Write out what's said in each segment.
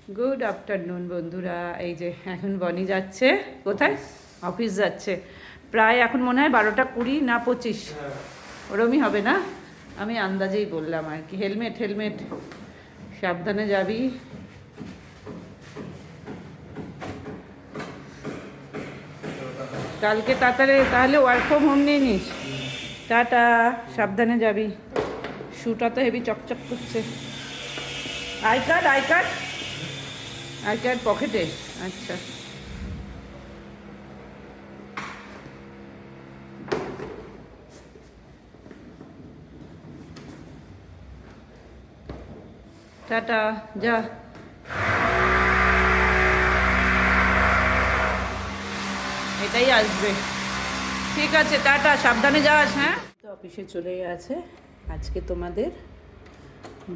Good afternoon বন্ধুরা। এই যে এখন বনি যাচ্ছে কোথায়, অফিস যাচ্ছে। প্রায় এখন মনে হয় 12:20 না 25 ওরমই হবে না, আমি আন্দাজেই বললাম আর কি। হেলমেট হেলমেট, সাবধানে যাবি। কালকে তাড়াতাড়ি তাহলে ওয়ার্ক ফ্রম হোম নিয়ে নিস। টাটা, সাবধানে যাবি। শুটা তো হেভি চকচক করছে। I card I card I card পকেটে। আচ্ছা, টাটা, যা। এটাই আসবে। ঠিক আছে, টাটা, সাবধানে যাস। হ্যাঁ, তো অফিসে চলে গেছে। আজকে তোমাদের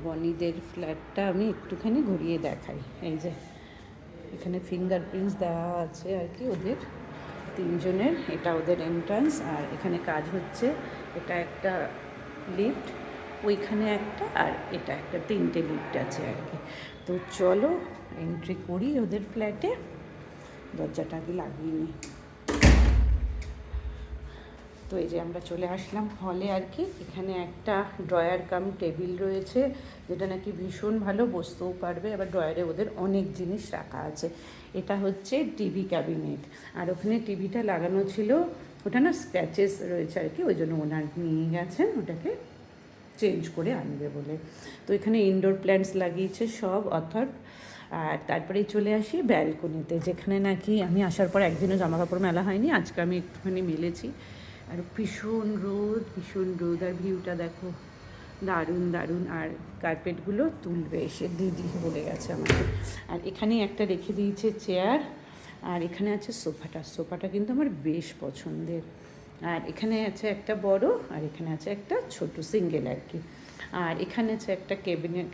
বনিদের ফ্ল্যাটটা আমি একটুখানি ঘুরিয়ে দেখাই। এই যে এখানে ফিঙ্গারপ্রিন্টস দেওয়া আছে আর কি ওদের তিনজনের। এটা ওদের এন্ট্রান্স, আর এখানে কাজ হচ্ছে। এটা একটা লিফট, ওইখানে একটা, আর এটা একটা, 3টে লিফট আছে আর কি। তো চলো এন্ট্রি করি ওদের ফ্ল্যাটে। দরজাটা আগে লাগিয়ে নিই। তো এই যে আমরা চলে আসলাম হলে আর কি। এখানে একটা ড্রয়ার কাম টেবিল রয়েছে, যেটা নাকি ভীষণ ভালো, বসতেও পারবে। আবার ড্রয়ারে ওদের অনেক জিনিস রাখা আছে। এটা হচ্ছে টিভি ক্যাবিনেট, আর ওখানে টিভিটা লাগানো ছিল, ওটা না স্ক্র্যাচেস রয়েছে আর কি, ওই জন্য ওনার নিয়ে গেছেন ওটাকে চেঞ্জ করে আনবে বলে। তো এখানে ইনডোর প্ল্যান্টস লাগিয়েছে সব অথর। আর তারপরেই চলে আসি ব্যালকনিতে, যেখানে নাকি আমি আসার পর একদিনও জামা কাপড় মেলা হয়নি, আজকে আমি একটুখানি মেলেছি। আর ভীষণ রোদ, ভীষণ রোদ, আর ভিউটা দেখো, দারুণ দারুণ। আর কার্পেটগুলো তুলবে এসে, দিদি বলে গেছে আমাকে। আর এখানে একটা রেখে দিয়েছে চেয়ার, আর এখানে আছে সোফাটা। সোফাটা কিন্তু আমার বেশ পছন্দের। আর এখানে আছে একটা বড়, আর এখানে আছে একটা ছোট সিঙ্গেল আর কি। আর এখানে আছে একটা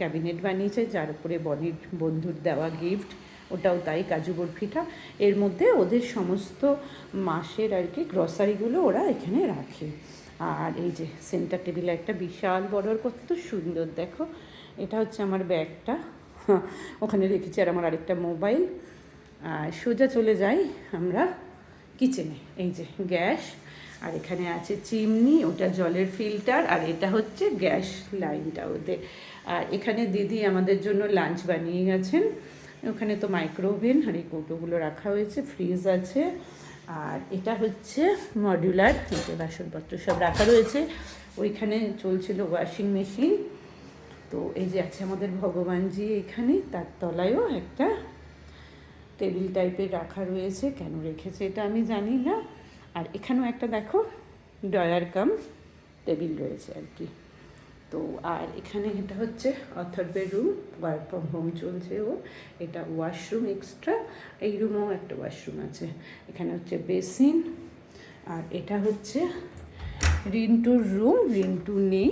ক্যাবিনেট বানিয়েছে, যার উপরে বনির বন্ধুর দেওয়া গিফট, ওটাও তাই, কাজু বরফিটা। এর মধ্যে ওদের সমস্ত মাসের আর কি গ্রসারিগুলো ওরা এখানে রাখে। আর এই যে সেন্টার টেবিলে একটা বিশাল বড়, কত সুন্দর দেখো। এটা হচ্ছে আমার ব্যাগটা, ওখানে রেখেছি। আর আমার আরেকটা মোবাইল। আর সোজা চলে যাই আমরা কিচেনে। এই যে গ্যাস, আর এখানে আছে চিমনি, ওটা জলের ফিল্টার, আর এটা হচ্ছে গ্যাস লাইনটা ওদের। আর এখানে দিদি আমাদের জন্য লাঞ্চ বানিয়ে গেছেন। ওখানে তো মাইক্রো ওভেন আর এই কৌটোগুলো রাখা হয়েছে, ফ্রিজ আছে। আর এটা হচ্ছে মডিউলার, এতে বাসনপত্র সব রাখা রয়েছে। ওইখানে চলছিল ওয়াশিং মেশিন। তো এই যে আছে আমাদের ভগবানজি এখানে, তার তলায়ও একটা টেবিল টাইপের রাখা রয়েছে। কেন রেখেছে এটা আমি জানি না। আর এখানেও একটা দেখো ড্রয়ার কাম টেবিল রয়েছে আর কি। তো আর এখানে এটা হচ্ছে অথর্বের রুম, ওয়ার্ক ফ্রম হোম চলছে ও। এটা ওয়াশরুম এক্সট্রা, এই রুমেও একটা ওয়াশরুম আছে। এখানে হচ্ছে বেসিন। আর এটা হচ্ছে রিন্টুর রুম। রিন্টু নেই,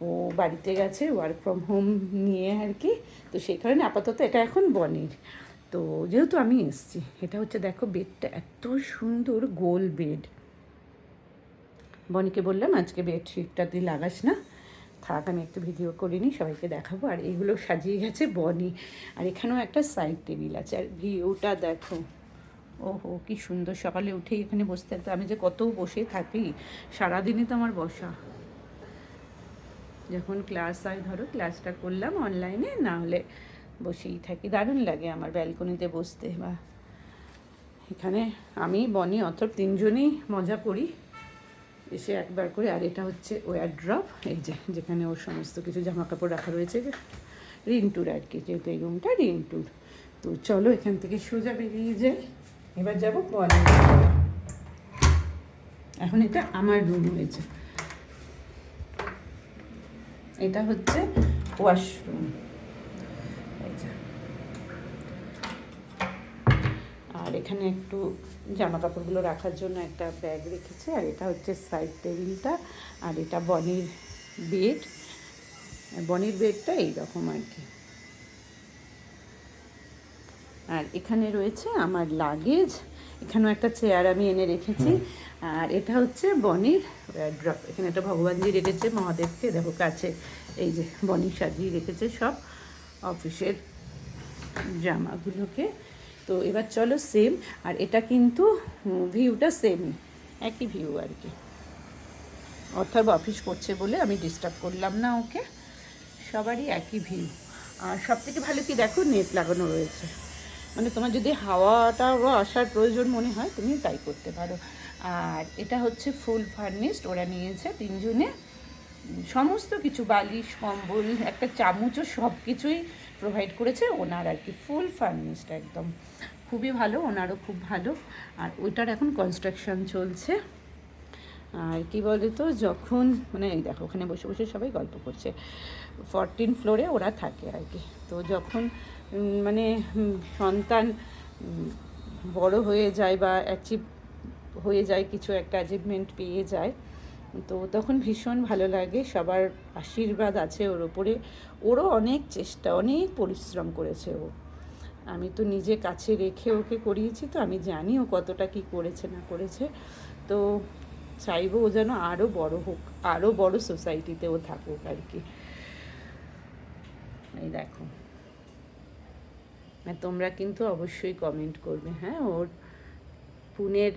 ও বাড়িতে গেছে ওয়ার্ক ফ্রম হোম নিয়ে আর কি। তো সেই কারণে আপাতত এটা এখন বনির। তো যেহেতু আমি এসছি, এটা হচ্ছে দেখো বেডটা এত সুন্দর, গোল বেড। বনিকে বললাম আজকে বেডশিটটা তুই লাগাস না, থাক, আমি একটু ভিডিও করিনি, সবাইকে দেখাবো। আর এইগুলো সাজিয়ে গেছে বনি। আর এখানেও একটা সাইড টেবিল আছে। আর ভিউটা দেখো, ওহো কি সুন্দর। সকালে উঠেই এখানে বসে থাকতে, আমি যে কত বসে থাকি, সারাদিনই তো আমার বসা। যখন ক্লাস হয়, ধরো ক্লাসটা করলাম অনলাইনে, না হলে বসেই থাকি। দারুণ লাগে আমার ব্যালকনিতে বসতে। বা এখানে আমি বনি অথর তিনজনই মজা করি এসে একবার করে। আর এটা হচ্ছে ওয়ারড্রপ, এই যে যেখানে ওর সমস্ত কিছু জামা কাপড় রাখা রয়েছে, রিন্টুর আর কি, যেহেতু এই রুমটা রিন্টুর। তো চলো এখান থেকে সোজা বেরিয়ে যাই। এবার যাবো বনি। এখন এটা আমার রুম হয়েছে। এটা হচ্ছে ওয়াশরুম। আর এখানে একটু জামা কাপড়গুলো রাখার জন্য একটা ব্যাগ রেখেছে। আর এটা হচ্ছে সাইড টেবিলটা। আর এটা বনির বেড। বনির বেডটা এইরকম আর কি। আর এখানে রয়েছে আমার লাগেজ। এখানেও একটা চেয়ার আমি এনে রেখেছি। আর এটা হচ্ছে বনির ড্রপ। এখানে একটা ভগবানজি রেখেছে, মহাদেবকে দেখো কাছে। এই যে বনি সাজিয়ে রেখেছে সব অফিসের জামাগুলোকে। তো এবার চলো সেম, আর এটা কিন্তু ভিউটা সেমই, একই ভিউ আর কি। অর্থাৎ অফিস করছে বলে আমি ডিস্টার্ব করলাম না ওকে, সবারই একই ভিউ। আর সবথেকে ভালো কি দেখো, নেট লাগানো রয়েছে, মানে তোমার যদি হাওয়াটাও আসার প্রয়োজন মনে হয় তুমি তাই করতে পারো। আর এটা হচ্ছে ফুল ফার্নিশড, ওরা নিয়েছে তিনজনে, সমস্ত কিছু বালিশ কম্বল একটা চামচও সব কিছুই প্রোভাইড করেছে ওনার আর কি, ফুল ফার্নিশড একদম, খুবই ভালো, ওনারও খুব ভালো। আর ওইটার এখন কনস্ট্রাকশন চলছে। আর কি বলে তো, যখন মানে এই দেখো ওখানে বসে বসে সবাই গল্প করছে, 14 ফ্লোরে ওরা থাকে আর কি। তো যখন মানে সন্তান বড় হয়ে যায় বা অ্যাচিভ হয়ে যায়, কিছু একটা অ্যাচিভমেন্ট পেয়ে যায়, তো তখন ভীষণ ভালো লাগে, সবার আশীর্বাদ আছে ওর ওপরে। ওরও অনেক চেষ্টা, অনেক পরিশ্রম করেছে ও, আমি তো নিজে কাছে রেখে ওকে করিয়েছি, তো আমি জানি ও কতটা কী করেছে না করেছে। তো চাইবো ও যেন আরও বড় হোক, আরও বড় সোসাইটিতে ও থাকুক আর কি। এই দেখো, আর তোমরা কিন্তু অবশ্যই কমেন্ট করবে, হ্যাঁ, ওর পুনের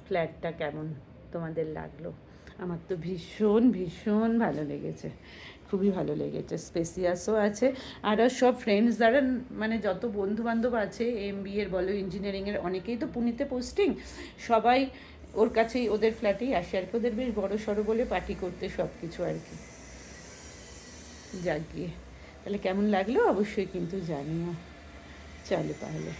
ফ্ল্যাটটা কেমন তোমাদের লাগলো। আমার তো ভীষণ ভীষণ ভালো লেগেছে, খুবই ভালো লেগেছে, স্পেসিয়াসও আছে। আর সব ফ্রেন্ডস দ্বারা, মানে যত বন্ধুবান্ধব আছে MBA বলো ইঞ্জিনিয়ারিংয়ের, অনেকেই তো পুনেতে পোস্টিং, সবাই ওর কাছেই, ওদের ফ্ল্যাটেই আসে আর কি, ওদের বেশ বড় সড়ো বলে পার্টি করতে সব কিছু আর কি। যাক গিয়ে, তাহলে কেমন লাগলো অবশ্যই কিন্তু জানিও। চলো তাহলে।